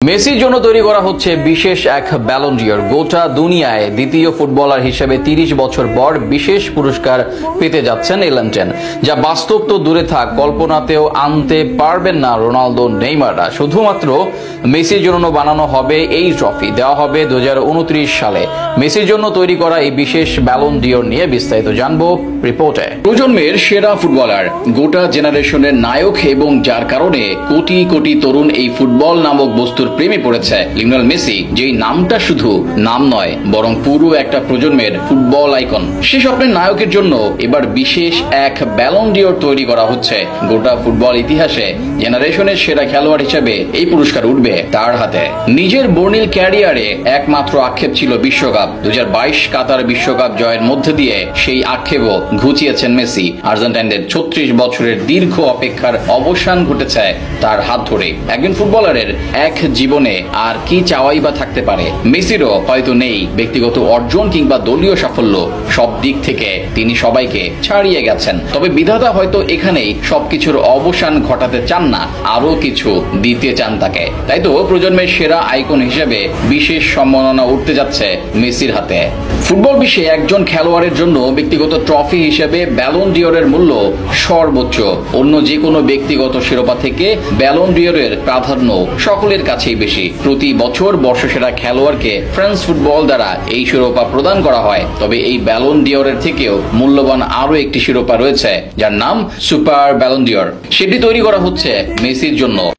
মেসির জন্য তৈরি করা হচ্ছে বিশেষ এক ব্যালন ডিওর। গোটা দুনিয়ায় দ্বিতীয় ফুটবলার হিসেবে ৩০ বছর পর বিশেষ পুরস্কার পেতে যাচ্ছেন এলান্টেন, যা বাস্তব তো দূরে থাক, কল্পনাতেও আনতে পারবেন না রোনালদো নেইমাররা। শুধুমাত্র মেসির জন্য বানানো হবে এই ট্রফি, দেওয়া হবে 2029 সালে। মেসির জন্য তৈরি করা এই বিশেষ ব্যালন ডিওর নিয়ে বিস্তারিত জানবো রিপোর্টে। প্রজন্মের সেরা ফুটবলার, গোটা জেনারেশনের নায়ক এবং যার কারণে কোটি কোটি তরুণ এই ফুটবল নামক বস্তুর প্রেমে পড়েছে লিওনেল মেসি, যেই নামটা শুধু নাম নয় বরং পুরো একটা প্রজন্মের ফুটবল আইকন। সে স্বপ্নের নায়কের জন্য এবার বিশেষ এক ব্যালন ডিওর তৈরি করা হচ্ছে। গোটা ফুটবল ইতিহাসে জেনারেশনের সেরা খেলোয়াড় হিসেবে এই পুরস্কার উঠবে তার হাতে। নিজের বর্ণিল ক্যারিয়ারে একমাত্র আক্ষেপ ছিল বিশ্বকাপ। 2022 কাতার বিশ্বকাপ জয়ের মধ্যে দিয়ে সেই আক্ষেপও ঘুচিয়েছেন মেসি। আর্জেন্টাইনদের 36 বছরের দীর্ঘ অপেক্ষার অবসান ঘটেছে তার হাত ধরে। একজন ফুটবলারের এক জীবনে আর কি চাওয়াই বা থাকতে পারে? মেসিরও হয়তো নেই ব্যক্তিগত অর্জন কিংবা দলীয় সাফল্য, সব দিক থেকে তিনি সবাইকে ছাড়িয়ে গেছেন। তবে বিধাতা হয়তো এখানেই সবকিছুর অবসান ঘটাতে চান না, আরো কিছু দিতে চান তাকে। তাই তো প্রজন্মের সেরা আইকন হিসেবে বিশেষ সম্মাননা উঠতে যাচ্ছে মেসির হাতে। ফুটবল বিশ্বে একজন খেলোয়াড়ের জন্য ব্যক্তিগত ট্রফি হিসেবে ব্যালন ডিওরের মূল্য সর্বোচ্চ। অন্য যে কোনো ব্যক্তিগত শিরোপা থেকে ব্যালন ডিওরের প্রাধান্য সকলের কাছেই বেশি। প্রতি বছর বর্ষসেরা খেলোয়াড়কে ফ্রান্স ফুটবল দ্বারা এই শিরোপা প্রদান করা হয়। তবে এই ব্যালন ডিওরের থেকেও মূল্যবান আরো একটি শিরোপা রয়েছে, যার নাম সুপার ব্যালন ডিওর। সেটি তৈরি করা হচ্ছে মেসির জন্য।